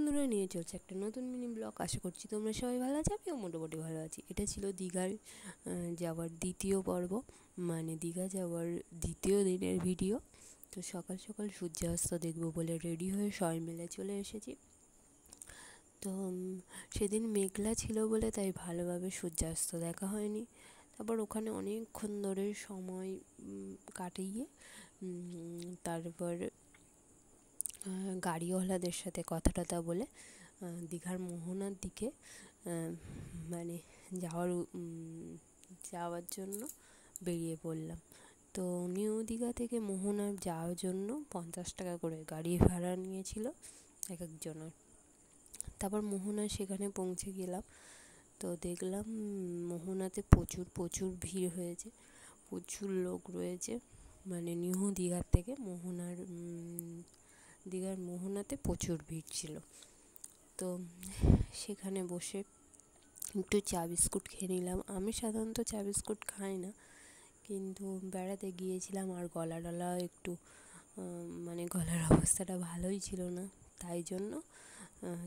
বন্ধুরা, নিয়ে চলছে একটা নতুন মিনি ব্লগ। আশা করছি তোমরা সবাই ভালো আছো, আমিও মোটামুটি ভালো আছি। এটা ছিল দীঘার যাওয়ার দ্বিতীয় পর্ব, মানে দীঘা যাওয়ার দ্বিতীয় দিনের ভিডিও। তো সকাল সকাল সূর্যাস্ত দেখবো বলে রেডি হয়ে সবাই মিলে চলে এসেছি। তো সেদিন মেঘলা ছিল বলে তাই ভালোভাবে সূর্যাস্ত দেখা হয়নি। তারপর ওখানে অনেকক্ষণ ধরে সময় কাটিয়ে তারপর গাড়িওয়ালাদের সাথে কথা টথা বলে দীঘার মোহনার দিকে মানে যাওয়ার জন্য বেরিয়ে পড়লাম। তো নিউ দীঘা থেকে মোহনার যাওয়ার জন্য 50 টাকা করে গাড়ি ভাড়া নিয়েছিল এক একজনের। তারপর মোহনা সেখানে পৌঁছে গেলাম। তো দেখলাম মোহনাতে প্রচুর ভিড় হয়েছে, প্রচুর লোক রয়েছে। মানে নিউ দীঘার থেকে দীঘার মোহনাতে প্রচুর ভিড় ছিল। তো সেখানে বসে একটু চা বিস্কুট খেয়ে নিলাম। আমি সাধারণত চা বিস্কুট খাই না, কিন্তু বেড়াতে গিয়েছিলাম আর গলা একটু মানে গলার অবস্থাটা ভালোই ছিল না, তাই জন্য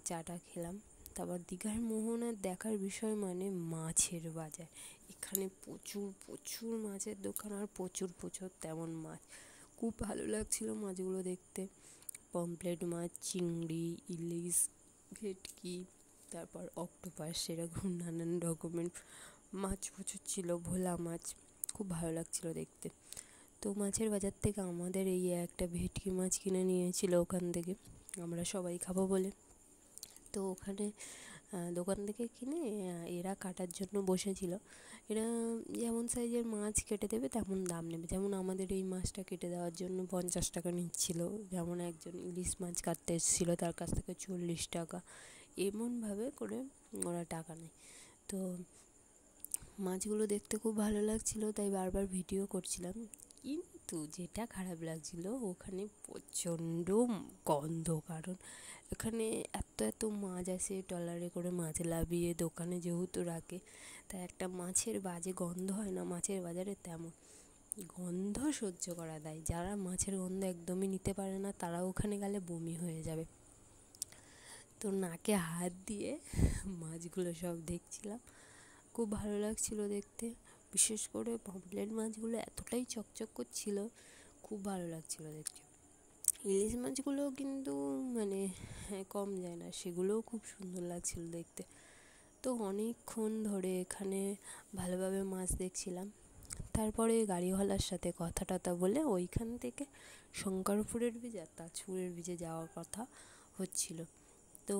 চাটা খেলাম। তারপর দীঘার মোহনার দেখার বিষয় মানে মাছের বাজার। এখানে প্রচুর মাছের দোকান আর প্রচুর তেমন মাছ। খুব ভালো লাগছিল মাছগুলো দেখতে। পমফ্রেট মাছ, চিংড়ি, ইলিশ, ভেটকি, তারপর অক্টোপাস, সেরকম নানান রকমের মাছ প্রচুর ছিল। ভোলা মাছ খুব ভালো লাগছিল দেখতে। তো মাছের বাজার থেকে আমাদের এই একটা ভেটকি মাছ কিনে নিয়েছিল ওখান থেকে, আমরা সবাই খাবো বলে। তো ওখানে দোকান থেকে কিনে এরা কাটার জন্য বসেছিল। এরা যেমন সাইজের মাছ কেটে দেবে তেমন দাম নেবে। যেমন আমাদের এই মাছটা কেটে দেওয়ার জন্য 50 টাকা নিচ্ছিল, যেমন একজন ইলিশ মাছ কাটতে এসেছিল তার কাছ থেকে 40 টাকা, এমনভাবে করে ওরা টাকা নেয়। তো মাছগুলো দেখতে খুব ভালো লাগছিল, তাই বারবার ভিডিও করছিলাম। কিন্তু যেটা খারাপ লাগছিল, ওখানে প্রচণ্ড গন্ধ। কারণ এখানে এত মাছ আসে, ট্রলারে করে মাছ লাভিয়ে দোকানে যেহেতু রাখে, তাই একটা মাছের বাজে গন্ধ হয় না মাছের বাজারে, তেমন গন্ধ সহ্য করা দেয়। যারা মাছের গন্ধ একদমই নিতে পারে না, তারা ওখানে গেলে বমি হয়ে যাবে। তো নাকে হাত দিয়ে মাছগুলো সব দেখছিলাম, খুব ভালো লাগছিল দেখতে। বিশেষ করে পমফ্রেট মাছগুলো এতটাই চকচক করছিল, খুব ভালো লাগছিল দেখতে। ইলিশ মাছগুলো কিন্তু মানে কম যায় না, সেগুলোও খুব সুন্দর লাগছিল দেখতে। তো অনেকক্ষণ ধরে এখানে ভালোভাবে মাছ দেখছিলাম। তারপরে গাড়িওয়ালার সাথে কথা টথা বলে ওইখান থেকে শঙ্করপুরের বীজ আর তাজপুরের বীজে যাওয়ার কথা হচ্ছিল। তো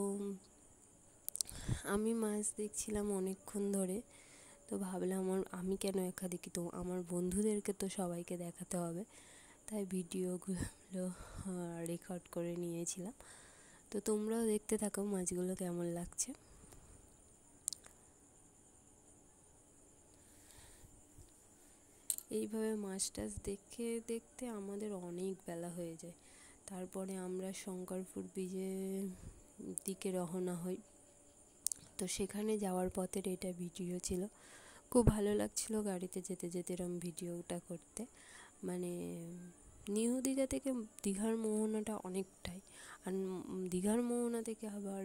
আমি মাছ দেখছিলাম অনেকক্ষণ ধরে। তো ভাবলাম আমি কেন একা দেখি, তো আমার বন্ধুদেরকে তো সবাইকে দেখাতে হবে, তাই ভিডিওগুলো রেকর্ড করে নিয়েছিলাম। তো তোমরাও দেখতে থাকো মাছগুলো কেমন লাগছে। এইভাবে মাছ টাছ দেখতে দেখতে আমাদের অনেক বেলা হয়ে যায়। তারপরে আমরা শঙ্করপুর বীজের দিকে রওনা হই। তো সেখানে যাওয়ার পথের এটা ভিডিও ছিল। খুব ভালো লাগছিল গাড়িতে যেতে যেতে এরম ভিডিওটা করতে। মানে নিউ দীঘা থেকে দীঘার মোহনাটা অনেকটাই, আর দীঘার মোহনা থেকে আবার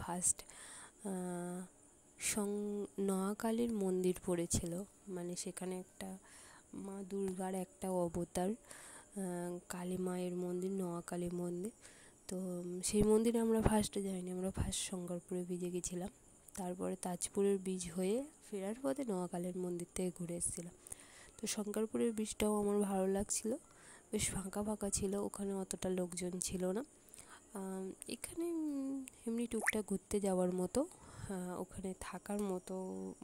ফার্স্ট নোয়াখালীর মন্দির পড়েছিল। মানে সেখানে একটা মা দুর্গার একটা অবতার, কালী মায়ের মন্দির, নোয়াখালী মন্দির। তো সেই মন্দিরে আমরা ফার্স্টে যাইনি, আমরা ফার্স্ট শঙ্করপুরে বীজে গেছিলাম। তারপরে তাজপুরের বীজ হয়ে ফেরার পথে নোয়াখালীর মন্দির থেকে ঘুরে এসেছিলাম। তো শঙ্করপুরের বীজটাও আমার ভালো লাগছিল, বেশ ফাঁকা ছিল, ওখানে অতটা লোকজন ছিল না। এখানে এমনি টুকটাক ঘুরতে যাওয়ার মতো, ওখানে থাকার মতো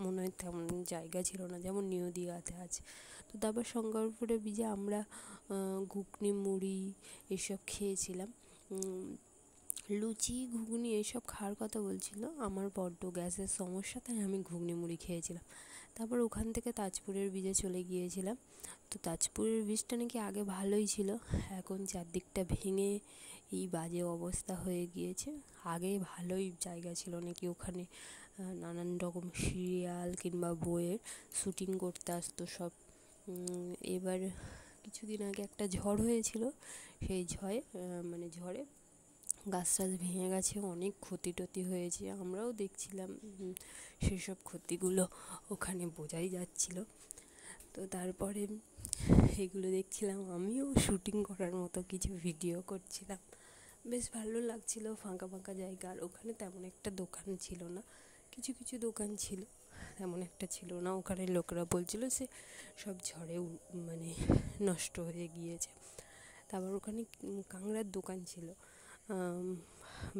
মনে হয় তেমন জায়গা ছিল না, যেমন নিউ দীঘাতে আছে। তো তারপর শঙ্করপুরে বীজে আমরা ঘুগনি মুড়ি এসব খেয়েছিলাম। লুচি ঘুগনি এইসব খাওয়ার কথা বলছিল, আমার বড্ড গ্যাসের সমস্যা, তাই আমি ঘুগনি মুড়ি খেয়েছিলাম। তারপর ওখান থেকে তাজপুরের বীজে চলে গিয়েছিলাম। তো তাজপুরের বীজটা নাকি আগে ভালোই ছিল, এখন চারদিকটা ভেঙে এই বাজে অবস্থা হয়ে গিয়েছে। আগে ভালোই জায়গা ছিল নাকি, ওখানে নানান রকম সিরিয়াল কিংবা বইয়ের শ্যুটিং করতে আসতো সব। এবার কিছুদিন আগে একটা ঝড় হয়েছিল, সেই ঝড়ে গাছ টাছ ভেঙে গেছে, অনেক ক্ষতি টতি হয়েছে। আমরাও দেখছিলাম সেসব ক্ষতিগুলো, ওখানে বোঝাই যাচ্ছিল। তো তারপরে এগুলো দেখছিলাম, আমিও শুটিং করার মতো কিছু ভিডিও করছিলাম। বেশ ভালো লাগছিল, ফাঁকা ফাঁকা জায়গা। আর ওখানে তেমন একটা দোকান ছিল না, কিছু কিছু দোকান ছিল, তেমন একটা ছিল না। ওখানে লোকরা বলছিল সে সব ঝড়ে মানে নষ্ট হয়ে গিয়েছে। তারপর ওখানে কাঁকড়ার দোকান ছিল,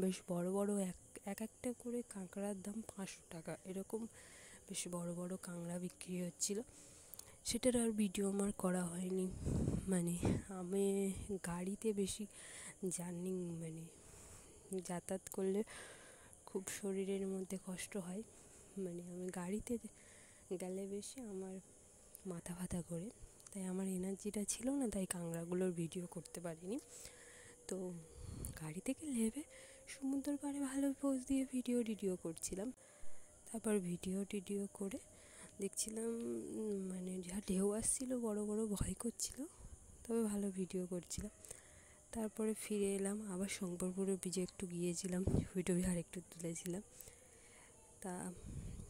বেশ বড় বড় একটা করে কাঁকড়ার দাম 500 টাকা এরকম, বেশ বড় বড় কাঁকড়া বিক্রি হচ্ছিল। সেটার আর ভিডিও আমার করা হয়নি। মানে আমি গাড়িতে বেশি জার্নি মানে যাতায়াত করলে খুব শরীরের মধ্যে কষ্ট হয়। মানে আমি গাড়িতে গেলে বেশি আমার মাথা ব্যথা করে, তাই আমার এনার্জিটা ছিল না, তাই কাঁকড়াগুলোর ভিডিও করতে পারিনি। তো গাড়ি থেকে নেমে সমুদ্র পাড়ে ভালো পোজ দিয়ে ভিডিও করছিলাম। তারপর ভিডিও করে দেখছিলাম, মানে যা ঢেউ আসছিলো বড় বড়, ভয় করছিল, তবে ভালো ভিডিও করছিলাম। তারপরে ফিরে এলাম, আবার শঙ্করপুরের বিচে একটু গিয়েছিলাম, ভিডিও আর একটু তুলেছিলাম।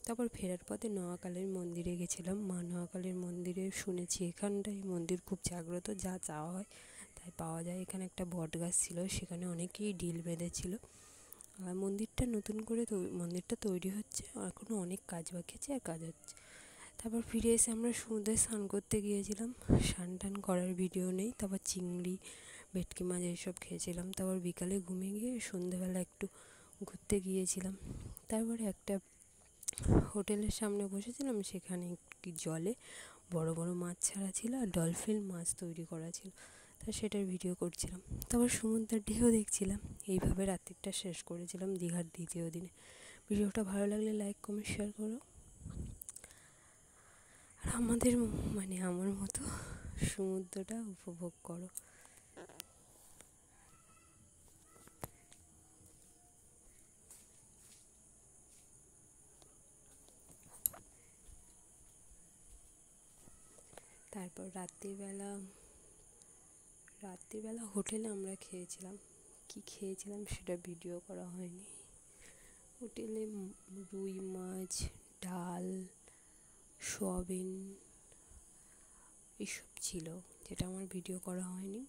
তারপর ফেরার পথে নোয়াখালীর মন্দিরে গেছিলাম। মা নোয়াখালীর মন্দিরে শুনেছি এখানটায় মন্দির খুব জাগ্রত, যা চাওয়া হয় তাই পাওয়া যায়। এখানে একটা বট গাছ ছিল, সেখানে অনেকেই ঢিল বেঁধেছিল। আর মন্দিরটা নতুন করে মন্দিরটা তৈরি হচ্ছে, এখনও অনেক কাজ বাকি আছে, আর কাজ হচ্ছে। তারপর ফিরে এসে আমরা সমুদ্রে স্নান করতে গিয়েছিলাম। স্নান টান করার ভিডিও নেই। তারপর চিংড়ি, ভেটকি মাছ এইসব খেয়েছিলাম। তারপর বিকালে ঘুমিয়ে গিয়ে সন্ধ্যেবেলা একটু ঘুরতে গিয়েছিলাম। তারপরে একটা হোটেলের সামনে বসেছিলাম, সেখানে কি জলে বড় বড় মাছ ছাড়া ছিল, আর ডলফিন মাছ তৈরি করা ছিল, তা সেটার ভিডিও করছিলাম। তারপর সমুদ্রের ঢেউ দেখছিলাম। এইভাবে রাত্রিটা শেষ করেছিলাম দীঘার দ্বিতীয় দিনে। ভিডিওটা ভালো লাগলে লাইক কমেন্ট শেয়ার করো, আর আমাদের মানে আমার মতো সমুদ্রটা উপভোগ করো। তারপর রাত্রিবেলা হোটেলে আমরা খেয়েছিলাম। কি খেয়েছিলাম সেটা ভিডিও করা হয়নি। হোটেলে রুই মাছ, ডাল, সয়াবিন এইসব ছিল, যেটা আমার ভিডিও করা হয়নি।